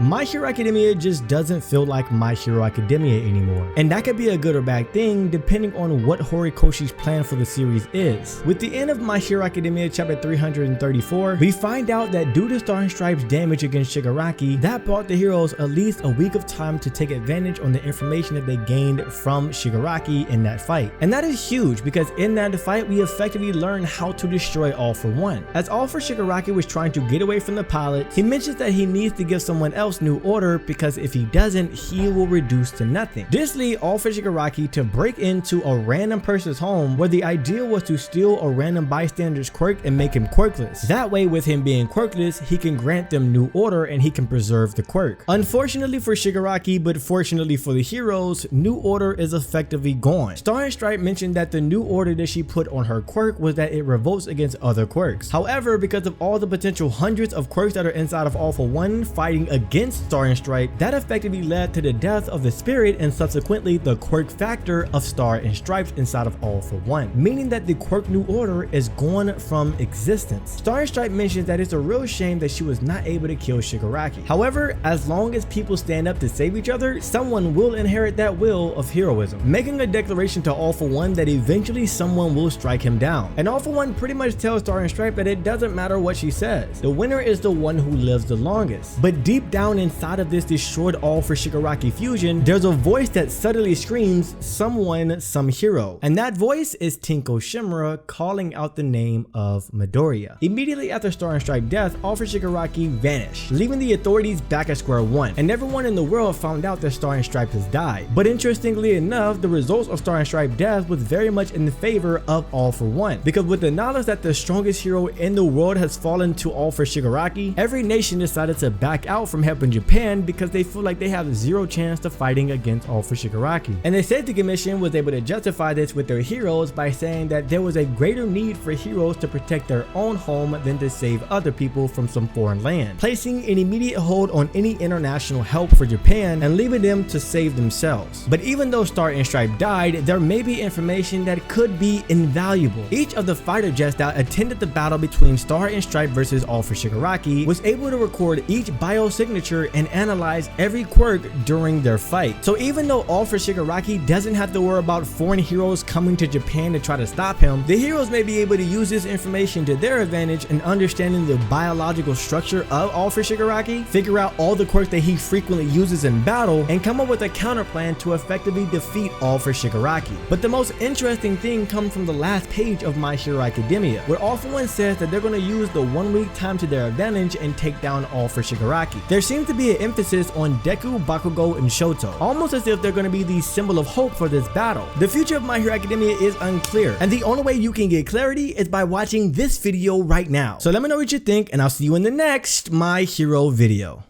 My Hero Academia just doesn't feel like My Hero Academia anymore. And that could be a good or bad thing depending on what Horikoshi's plan for the series is. With the end of My Hero Academia chapter 334, we find out that due to Star and Stripes' damage against Shigaraki, that bought the heroes at least a week of time to take advantage on the information that they gained from Shigaraki in that fight. And that is huge because in that fight we effectively learn how to destroy All For One. As All For Shigaraki was trying to get away from the pilot, he mentions that he needs to give someone else New Order because if he doesn't, he will reduce to nothing. This leads All For Shigaraki to break into a random person's home where the idea was to steal a random bystander's quirk and make him quirkless. That way, with him being quirkless, he can grant them New Order and he can preserve the quirk. Unfortunately for Shigaraki, but fortunately for the heroes, New Order is effectively gone. Star and Stripe mentioned that the New Order that she put on her quirk was that it revolts against other quirks. However, because of all the potential hundreds of quirks that are inside of All For One fighting against Star and Stripe, that effectively led to the death of the spirit and subsequently the quirk factor of Star and Stripes inside of All For One, meaning that the quirk New Order is gone from existence. Star and Stripe mentions that it's a real shame that she was not able to kill Shigaraki. However, as long as people stand up to save each other, someone will inherit that will of heroism, making a declaration to All For One that eventually someone will strike him down. And All For One pretty much tells Star and Stripe that it doesn't matter what she says, the winner is the one who lives the longest. But deep down inside of this destroyed All For Shigaraki fusion, there's a voice that subtly screams, someone, some hero. And that voice is Tinko Shimura calling out the name of Midoriya. Immediately after Star and Stripe death, All For Shigaraki vanished, leaving the authorities back at square one, and everyone in the world found out that Star and Stripe has died. But interestingly enough, the results of Star and Stripe death was very much in the favor of All For One, because with the knowledge that the strongest hero in the world has fallen to All For Shigaraki, every nation decided to back out from helping Japan because they feel like they have zero chance of fighting against All For Shigaraki. And the Safety Commission was able to justify this with their heroes by saying that there was a greater need for heroes to protect their own home than to save other people from some foreign land, placing an immediate hold on any international help for Japan and leaving them to save themselves. But even though Star and Stripe died, there may be information that could be invaluable. Each of the fighter jets that attended the battle between Star and Stripe versus All For Shigaraki was able to record each biosignature and analyze every quirk during their fight. So even though All For Shigaraki doesn't have to worry about foreign heroes coming to Japan to try to stop him, the heroes may be able to use this information to their advantage in understanding the biological structure of All For Shigaraki, figure out all the quirks that he frequently uses in battle, and come up with a counter plan to effectively defeat All For Shigaraki. But the most interesting thing comes from the last page of My Hero Academia, where All For One says that they're going to use the 1 week time to their advantage and take down All For Shigaraki. There seems to be an emphasis on Deku, Bakugo, and Shoto, almost as if they're going to be the symbol of hope for this battle. The future of My Hero Academia is unclear, and the only way you can get clarity is by watching this video right now. So let me know what you think, and I'll see you in the next My Hero video.